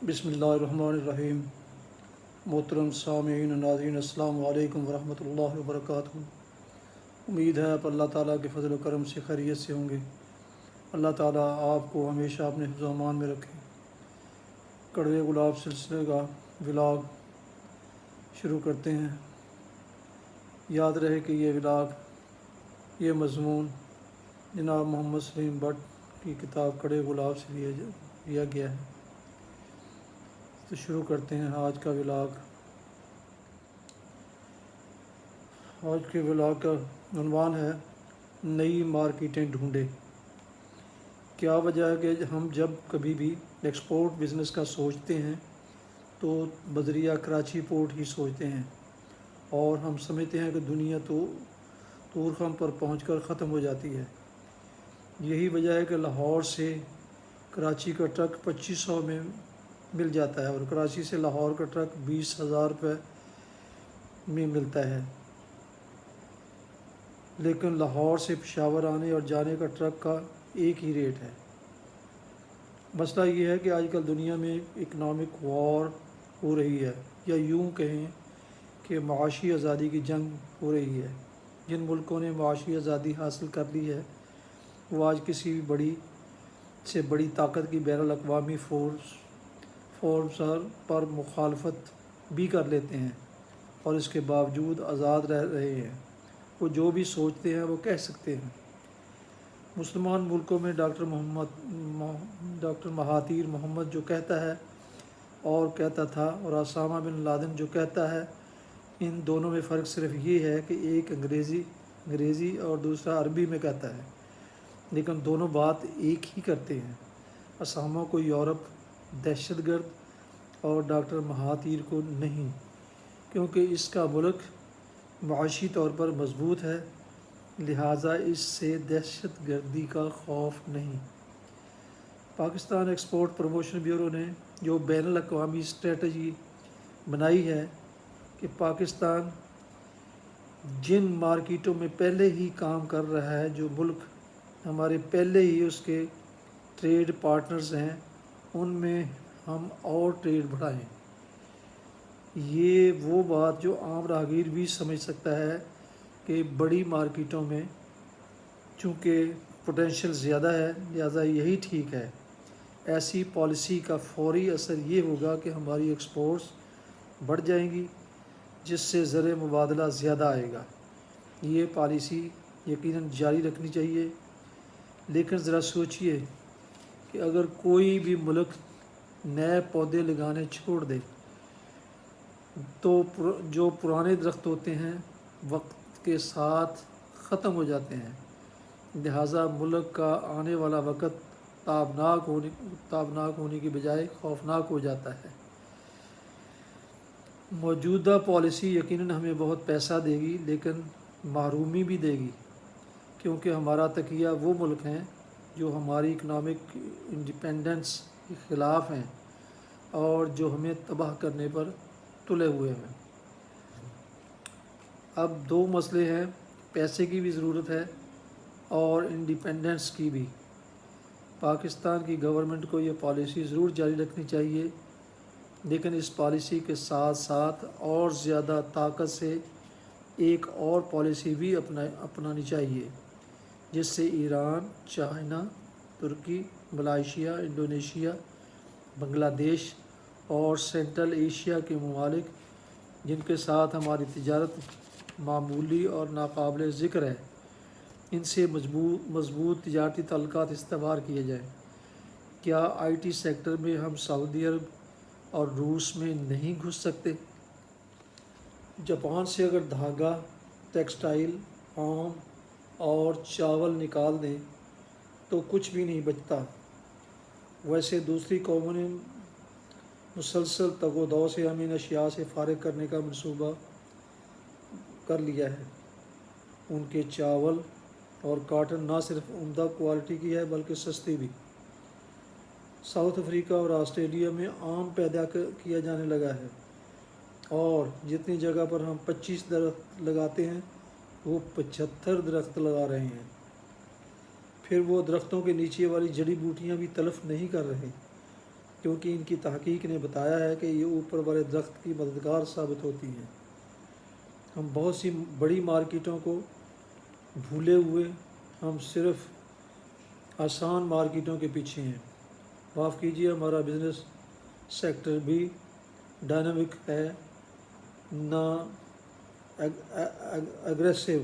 بسم اللہ الرحمن الرحیم۔ محترم سامعین ناظرین، السلام علیکم ورحمۃ اللہ وبرکاتہ۔ امید ہے آپ اللہ تعالیٰ کے فضل و کرم سے خیریت سے ہوں گے۔ اللہ تعالیٰ آپ کو ہمیشہ اپنے حفظ و امان میں رکھے۔ کڑوے گلاب سلسلے کا ولاگ شروع کرتے ہیں۔ یاد رہے کہ یہ مضمون جناب محمد سلیم بٹ کی کتاب کڑوے گلاب سے لیا گیا ہے۔ تو شروع کرتے ہیں آج کا ولاگ۔ آج کے ولاگ کا عنوان ہے نئی مارکیٹیں ڈھونڈے۔ کیا وجہ ہے کہ ہم جب کبھی بھی ایکسپورٹ بزنس کا سوچتے ہیں تو بذریعہ کراچی پورٹ ہی سوچتے ہیں، اور ہم سمجھتے ہیں کہ دنیا تو تورخم پر پہنچ کر ختم ہو جاتی ہے۔ یہی وجہ ہے کہ لاہور سے کراچی کا ٹرک 2500 میں مل جاتا ہے، اور کراچی سے لاہور کا ٹرک 20,000 روپے میں ملتا ہے، لیکن لاہور سے پشاور آنے اور جانے کا ٹرک کا ایک ہی ریٹ ہے۔ مسئلہ یہ ہے کہ آج کل دنیا میں اکنامک وار ہو رہی ہے، یا یوں کہیں کہ معاشی آزادی کی جنگ ہو رہی ہے۔ جن ملکوں نے معاشی آزادی حاصل کر لی ہے وہ آج کسی بھی بڑی سے بڑی طاقت کی بین الاقوامی فورس پر مخالفت بھی کر لیتے ہیں، اور اس کے باوجود آزاد رہ رہے ہیں۔ وہ جو بھی سوچتے ہیں وہ کہہ سکتے ہیں۔ مسلمان ملکوں میں ڈاکٹر مہاتیر محمد جو کہتا ہے اور کہتا تھا، اور اسامہ بن لادن جو کہتا ہے، ان دونوں میں فرق صرف یہ ہے کہ ایک انگریزی اور دوسرا عربی میں کہتا ہے، لیکن دونوں بات ایک ہی کرتے ہیں۔ اسامہ کو یورپ دہشت گرد اور ڈاکٹر مہاتیر کو نہیں، کیونکہ اس کا ملک معاشی طور پر مضبوط ہے، لہٰذا اس سے دہشت گردی کا خوف نہیں۔ پاکستان ایکسپورٹ پروموشن بیورو نے جو بین الاقوامی اسٹریٹجی بنائی ہے کہ پاکستان جن مارکیٹوں میں پہلے ہی کام کر رہا ہے، جو ملک ہمارے پہلے ہی اس کے ٹریڈ پارٹنرز ہیں، ان میں ہم اور ٹریڈ بڑھائیں۔ یہ وہ بات جو عام راہگیر بھی سمجھ سکتا ہے کہ بڑی مارکیٹوں میں چونکہ پوٹینشیل زیادہ ہے، لہٰذا یہی ٹھیک ہے۔ ایسی پالیسی کا فوری اثر یہ ہوگا کہ ہماری ایکسپورٹس بڑھ جائیں گی، جس سے زر مبادلہ زیادہ آئے گا۔ یہ پالیسی یقیناً جاری رکھنی چاہیے، لیکن ذرا سوچئے کہ اگر کوئی بھی ملک نئے پودے لگانے چھوڑ دے تو جو پرانے درخت ہوتے ہیں وقت کے ساتھ ختم ہو جاتے ہیں، لہٰذا ملک کا آنے والا وقت تابناک ہونے کی بجائے خوفناک ہو جاتا ہے۔ موجودہ پالیسی یقیناً ہمیں بہت پیسہ دے گی، لیکن محرومی بھی دے گی، کیونکہ ہمارا تکیہ وہ ملک ہیں جو ہماری اکنامک انڈیپینڈنس کے خلاف ہیں اور جو ہمیں تباہ کرنے پر تلے ہوئے ہیں۔ اب دو مسئلے ہیں، پیسے کی بھی ضرورت ہے اور انڈیپینڈنس کی بھی۔ پاکستان کی گورنمنٹ کو یہ پالیسی ضرور جاری رکھنی چاہیے، لیکن اس پالیسی کے ساتھ ساتھ اور زیادہ طاقت سے ایک اور پالیسی بھی اپنانی چاہیے، جس سے ایران، چائنا، ترکی، ملائیشیا، انڈونیشیا، بنگلہ دیش اور سینٹرل ایشیا کے ممالک جن کے ساتھ ہماری تجارت معمولی اور ناقابل ذکر ہے، ان سے مضبوط تجارتی تعلقات استوار کیے جائیں۔ کیا آئی ٹی سیکٹر میں ہم سعودی عرب اور روس میں نہیں گھس سکتے؟ جاپان سے اگر دھاگا، ٹیکسٹائل، آم اور چاول نکال دیں تو کچھ بھی نہیں بچتا۔ ویسے دوسری قوموں نے مسلسل تگ و دو سے ہمیں ان اشیاء سے فارغ کرنے کا منصوبہ کر لیا ہے۔ ان کے چاول اور کاٹن نہ صرف عمدہ کوالٹی کی ہے بلکہ سستی بھی۔ ساؤتھ افریقہ اور آسٹریلیا میں آم پیدا کیا جانے لگا ہے، اور جتنی جگہ پر ہم 25 درخت لگاتے ہیں وہ 75 درخت لگا رہے ہیں۔ پھر وہ درختوں کے نیچے والی جڑی بوٹیاں بھی تلف نہیں کر رہے۔ کیونکہ ان کی تحقیق نے بتایا ہے کہ یہ اوپر والے درخت کی مددگار ثابت ہوتی ہیں۔ ہم بہت سی بڑی مارکیٹوں کو بھولے ہوئے ہم صرف آسان مارکیٹوں کے پیچھے ہیں۔ معاف کیجیے، ہمارا بزنس سیکٹر بھی ڈائنامک ہے، نہ اگریسو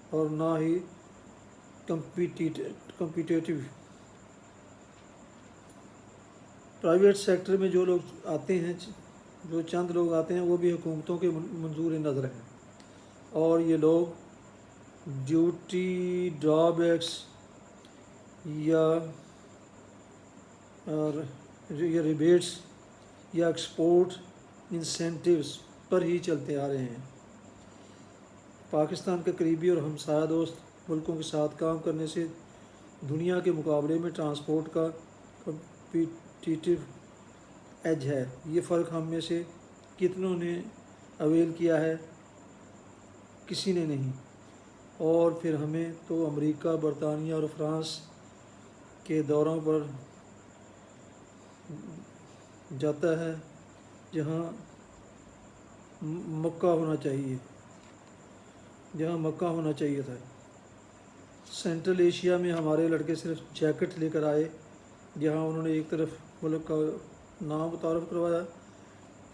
اور نہ ہی کمپیٹیٹیو۔ پرائیویٹ سیکٹر میں جو لوگ آتے ہیں، جو چند لوگ آتے ہیں، وہ بھی حکومتوں کے منظور نظر ہیں، اور یہ لوگ ڈیوٹی ڈرا بیکس یا ریبیٹس یا ایکسپورٹ انسینٹیوز پر ہی چلتے آ رہے ہیں۔ پاکستان کے قریبی اور ہمسایہ دوست ملکوں کے ساتھ کام کرنے سے دنیا کے مقابلے میں ٹرانسپورٹ کا کمپیٹیٹیو ایج ہے۔ یہ فرق ہم میں سے کتنوں نے اویل کیا ہے؟ کسی نے نہیں۔ اور پھر ہمیں تو امریکہ، برطانیہ اور فرانس کے دوروں پر جاتا ہے جہاں مکہ ہونا چاہیے تھا۔ سینٹرل ایشیا میں ہمارے لڑکے صرف جیکٹ لے کر آئے، جہاں انہوں نے ایک طرف ملک کا نام متعارف کروایا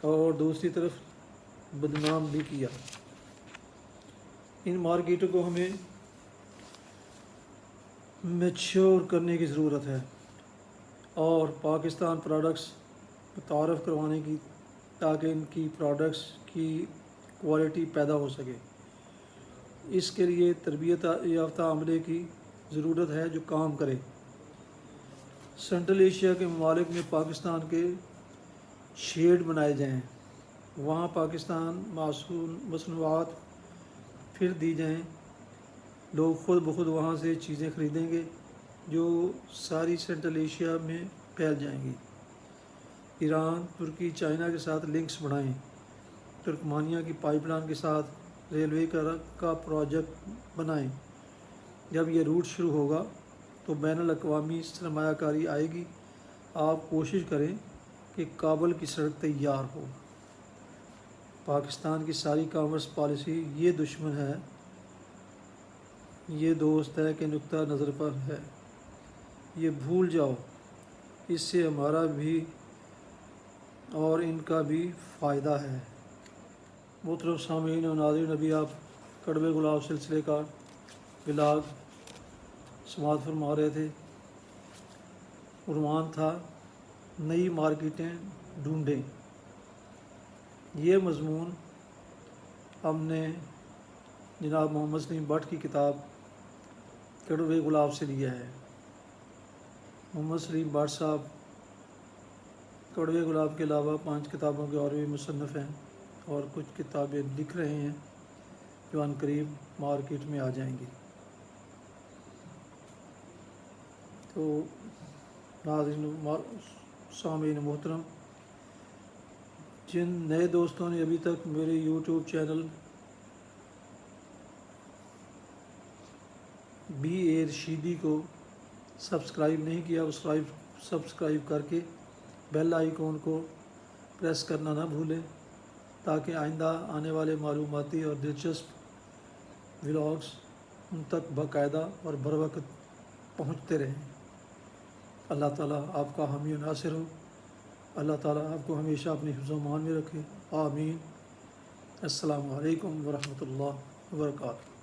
اور دوسری طرف بدنام بھی کیا۔ ان مارکیٹوں کو ہمیں میچور کرنے کی ضرورت ہے اور پاکستان پروڈکٹس متعارف کروانے کی، تاکہ ان کی پروڈکٹس کی کوالٹی پیدا ہو سکے۔ اس کے لیے تربیت یافتہ عملے کی ضرورت ہے جو کام کرے۔ سینٹرل ایشیا کے ممالک میں پاکستان کے شیڈ بنائے جائیں، وہاں پاکستان مصنوعات پھر دی جائیں، لوگ خود بخود وہاں سے چیزیں خریدیں گے جو ساری سینٹرل ایشیا میں پھیل جائیں گی۔ ایران، ترکی، چائنا کے ساتھ لنکس بڑھائیں، ترکمانیہ کی پائپ لائن کے ساتھ ریلوے کا پروجیکٹ بنائیں۔ جب یہ روٹ شروع ہوگا تو بین الاقوامی سرمایہ کاری آئے گی۔ آپ کوشش کریں کہ کابل کی سڑک تیار ہو۔ پاکستان کی ساری کامرس پالیسی یہ دشمن ہے، یہ دوست ہے کہ نقطہ نظر پر ہے، یہ بھول جاؤ۔ اس سے ہمارا بھی اور ان کا بھی فائدہ ہے۔ محترم سامعین و ناظرین، ابھی آپ کڑوے گلاب سلسلے کا بلاگ سماعت فرما رہے تھے۔ عنوان تھا نئی مارکیٹیں ڈھونڈیں۔ یہ مضمون ہم نے جناب محمد سلیم بٹ کی کتاب کڑوے گلاب سے لیا ہے۔ محمد سلیم بٹ صاحب کڑوے گلاب کے علاوہ 5 کتابوں کے اور بھی مصنف ہیں اور کچھ کتابیں لکھ رہے ہیں جو عنقریب مارکیٹ میں آ جائیں گی۔ تو ناظرین سامعین محترم، جن نئے دوستوں نے ابھی تک میرے یوٹیوب چینل بی اے رشیدی کو سبسکرائب نہیں کیا، سبسکرائب کر کے بیل آئیکن کو پریس کرنا نہ بھولیں، تاکہ آئندہ آنے والے معلوماتی اور دلچسپ ولاگز ان تک باقاعدہ اور بروقت پہنچتے رہیں۔ اللہ تعالیٰ آپ کا حامی و ناصر ہو۔ اللہ تعالیٰ آپ کو ہمیشہ اپنی حفظ و امان میں رکھے۔ آمین۔ السلام علیکم ورحمۃ اللہ وبرکاتہ۔